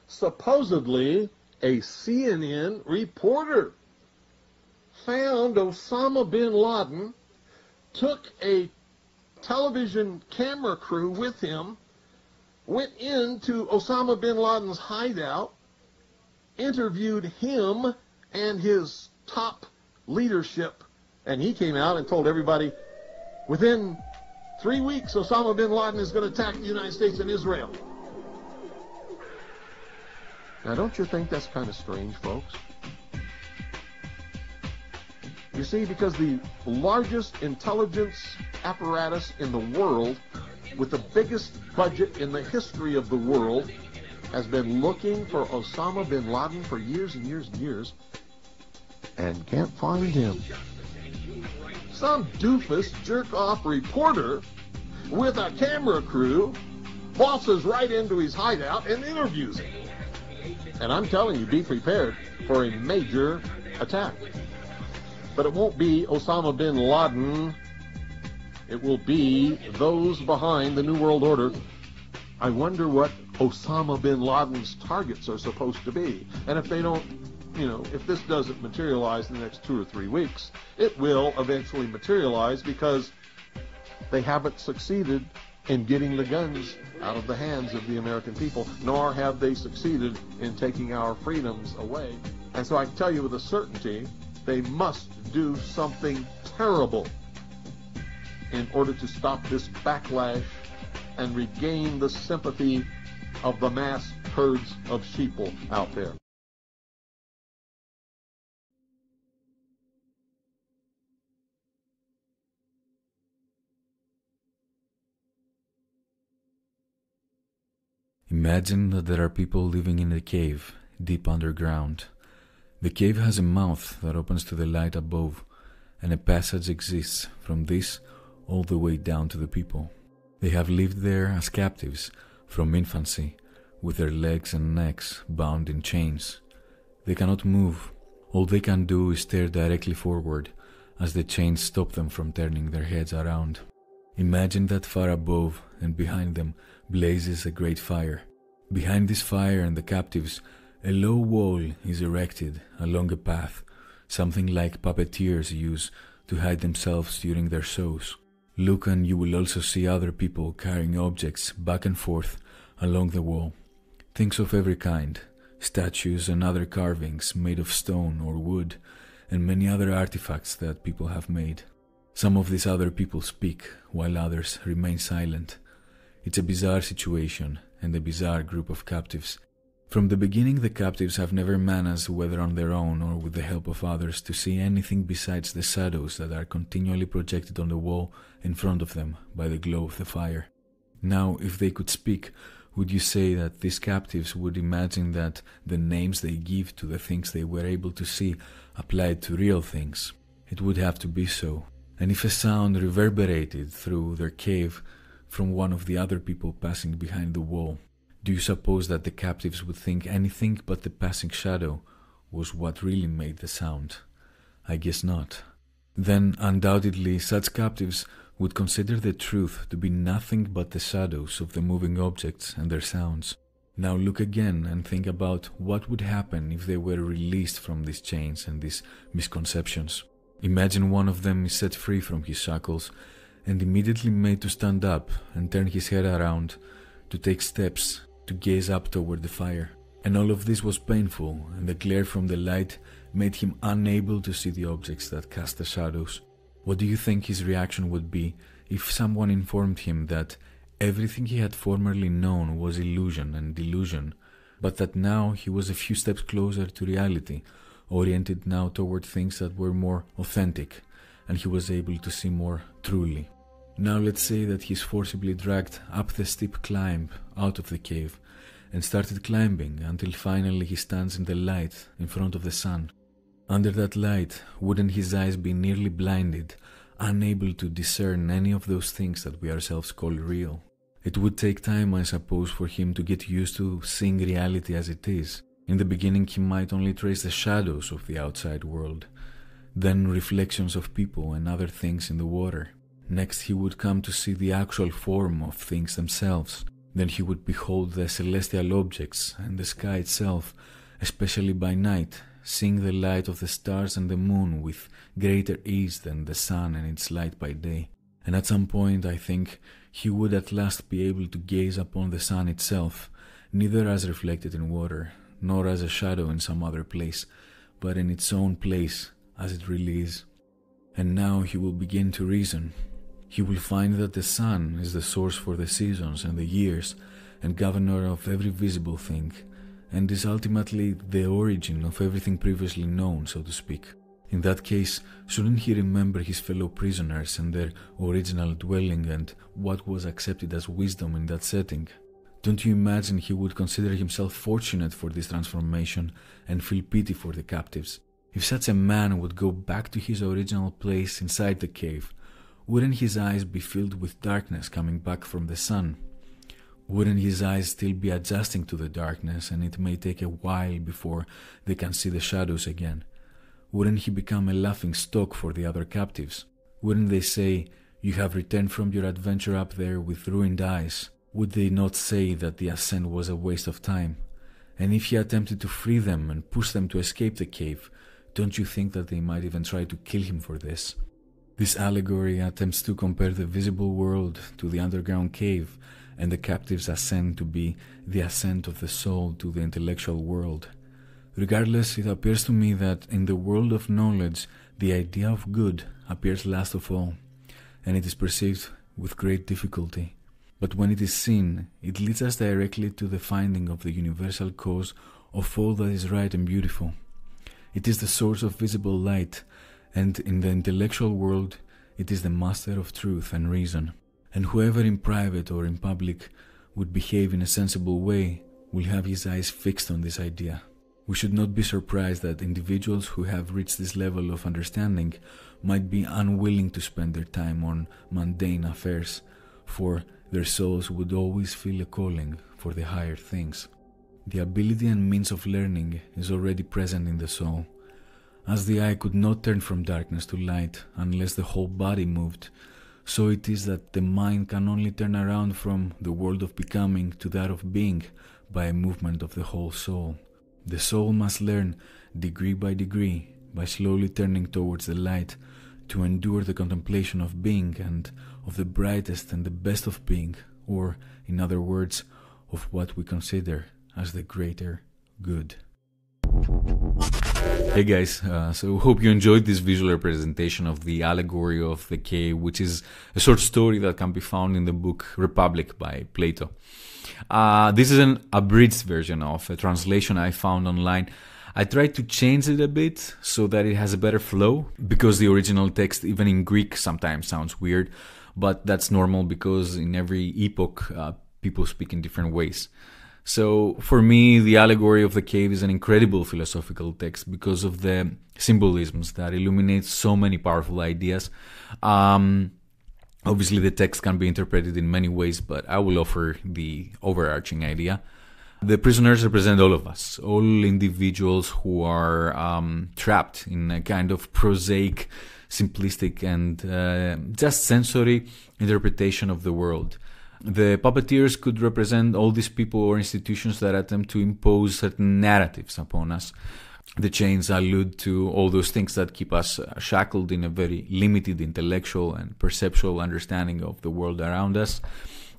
supposedly a CNN reporter found Osama bin Laden, took a television camera crew with him, went into Osama bin Laden's hideout, interviewed him and his top leadership, and he came out and told everybody, within 3 weeks, Osama bin Laden is going to attack the United States and Israel. Now, don't you think that's kind of strange, folks? You see, because the largest intelligence apparatus in the world, with the biggest budget in the history of the world, has been looking for Osama bin Laden for years and years and years, and can't find him. Some doofus, jerk-off reporter with a camera crew bosses right into his hideout and interviews him. And I'm telling you, be prepared for a major attack. But it won't be Osama bin Laden. It will be those behind the New World Order. I wonder what Osama bin Laden's targets are supposed to be. And if they don't, if this doesn't materialize in the next 2 or 3 weeks, it will eventually materialize because they haven't succeeded in getting the guns out of the hands of the American people, nor have they succeeded in taking our freedoms away. And so I can tell you with a certainty, they must do something terrible in order to stop this backlash and regain the sympathy of the mass herds of sheeple out there. Imagine that there are people living in a cave, deep underground. The cave has a mouth that opens to the light above, and a passage exists from this all the way down to the people. They have lived there as captives from infancy, with their legs and necks bound in chains. They cannot move. All they can do is stare directly forward, as the chains stop them from turning their heads around. Imagine that far above and behind them blazes a great fire. Behind this fire and the captives, a low wall is erected along a path, something like puppeteers use to hide themselves during their shows. Look and you will also see other people carrying objects back and forth along the wall. Things of every kind, statues and other carvings made of stone or wood, and many other artifacts that people have made. Some of these other people speak, while others remain silent. It's a bizarre situation and a bizarre group of captives. From the beginning, the captives have never managed, whether on their own or with the help of others, to see anything besides the shadows that are continually projected on the wall in front of them by the glow of the fire. Now, if they could speak, would you say that these captives would imagine that the names they give to the things they were able to see applied to real things? It would have to be so. And if a sound reverberated through their cave from one of the other people passing behind the wall, do you suppose that the captives would think anything but the passing shadow was what really made the sound? I guess not. Then undoubtedly such captives would consider the truth to be nothing but the shadows of the moving objects and their sounds. Now look again and think about what would happen if they were released from these chains and these misconceptions. Imagine one of them is set free from his shackles and immediately made to stand up and turn his head around, to take steps, to gaze up toward the fire. And all of this was painful, and the glare from the light made him unable to see the objects that cast the shadows. What do you think his reaction would be if someone informed him that everything he had formerly known was illusion and delusion, but that now he was a few steps closer to reality, oriented now toward things that were more authentic, and he was able to see more truly? Now let's say that he is forcibly dragged up the steep climb out of the cave and started climbing until finally he stands in the light in front of the sun. Under that light, wouldn't his eyes be nearly blinded, unable to discern any of those things that we ourselves call real? It would take time, I suppose, for him to get used to seeing reality as it is. In the beginning he might only trace the shadows of the outside world, then reflections of people and other things in the water. Next he would come to see the actual form of things themselves, Then he would behold the celestial objects and the sky itself, especially by night, seeing the light of the stars and the moon with greater ease than the sun and its light by day. And at some point, I think, he would at last be able to gaze upon the sun itself, neither as reflected in water, nor as a shadow in some other place, but in its own place, as it really is. And now he will begin to reason. He will find that the sun is the source for the seasons and the years, and governor of every visible thing, and is ultimately the origin of everything previously known, so to speak. In that case, shouldn't he remember his fellow prisoners and their original dwelling and what was accepted as wisdom in that setting? Don't you imagine he would consider himself fortunate for this transformation and feel pity for the captives? If such a man would go back to his original place inside the cave, wouldn't his eyes be filled with darkness coming back from the sun? Wouldn't his eyes still be adjusting to the darkness, and it may take a while before they can see the shadows again? Wouldn't he become a laughing stock for the other captives? Wouldn't they say, "You have returned from your adventure up there with ruined eyes"? Would they not say that the ascent was a waste of time? And if he attempted to free them and push them to escape the cave, don't you think that they might even try to kill him for this? This allegory attempts to compare the visible world to the underground cave, and the captive's ascent to be the ascent of the soul to the intellectual world. Regardless, it appears to me that in the world of knowledge, the idea of good appears last of all, and it is perceived with great difficulty. But when it is seen, it leads us directly to the finding of the universal cause of all that is right and beautiful. It is the source of visible light, and in the intellectual world, it is the master of truth and reason. And whoever in private or in public would behave in a sensible way will have his eyes fixed on this idea. We should not be surprised that individuals who have reached this level of understanding might be unwilling to spend their time on mundane affairs, for their souls would always feel a calling for the higher things. The ability and means of learning is already present in the soul. As the eye could not turn from darkness to light unless the whole body moved, so it is that the mind can only turn around from the world of becoming to that of being by a movement of the whole soul. The soul must learn, degree by degree, by slowly turning towards the light, to endure the contemplation of being and of the brightest and the best of being, or, in other words, of what we consider as the greater good. Hey guys, so hope you enjoyed this visual representation of the allegory of the cave, which is a short story that can be found in the book Republic by Plato. This is an abridged version of a translation I found online. I tried to change it a bit so that it has a better flow, because the original text, even in Greek, sometimes sounds weird, but that's normal because in every epoch, people speak in different ways. So for me, the allegory of the cave is an incredible philosophical text because of the symbolisms that illuminate so many powerful ideas. Obviously, the text can be interpreted in many ways, but I will offer the overarching idea. The prisoners represent all of us, all individuals who are trapped in a kind of prosaic, simplistic, and just sensory interpretation of the world. The puppeteers could represent all these people or institutions that attempt to impose certain narratives upon us. The chains allude to all those things that keep us shackled in a very limited intellectual and perceptual understanding of the world around us.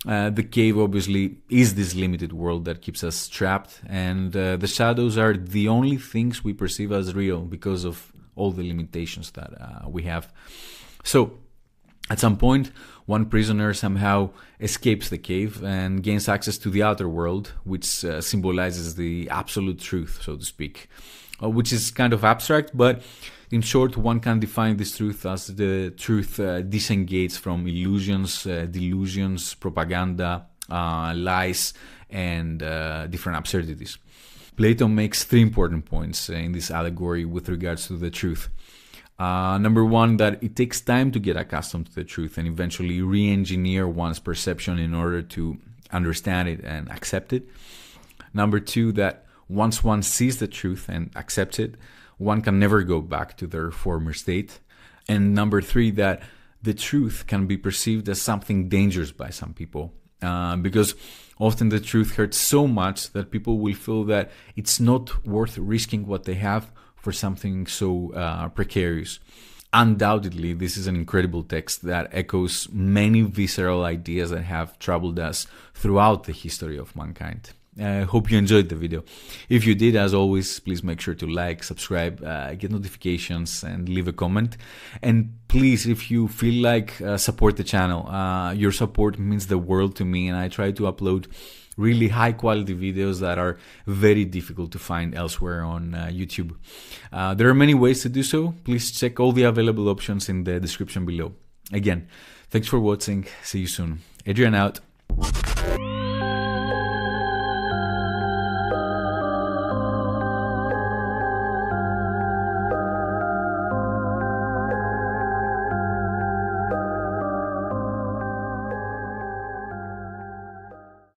The cave obviously is this limited world that keeps us trapped, and the shadows are the only things we perceive as real because of all the limitations that we have. So, at some point, one prisoner somehow escapes the cave and gains access to the outer world, which symbolizes the absolute truth, so to speak, which is kind of abstract, but in short, one can define this truth as the truth disengaged from illusions, delusions, propaganda, lies, and different absurdities. Plato makes three important points in this allegory with regards to the truth. Number one, that it takes time to get accustomed to the truth and eventually re-engineer one's perception in order to understand it and accept it. Number two, that once one sees the truth and accepts it, one can never go back to their former state. And number three, that the truth can be perceived as something dangerous by some people, because often the truth hurts so much that people will feel that it's not worth risking what they have for something so precarious. Undoubtedly, this is an incredible text that echoes many visceral ideas that have troubled us throughout the history of mankind. I hope you enjoyed the video. If you did, as always, please make sure to like, subscribe, get notifications, and leave a comment. And please, if you feel like support the channel, your support means the world to me, and I try to upload really high quality videos that are very difficult to find elsewhere on YouTube. There are many ways to do so. Please check all the available options in the description below. Again, thanks for watching. See you soon. Adrian out.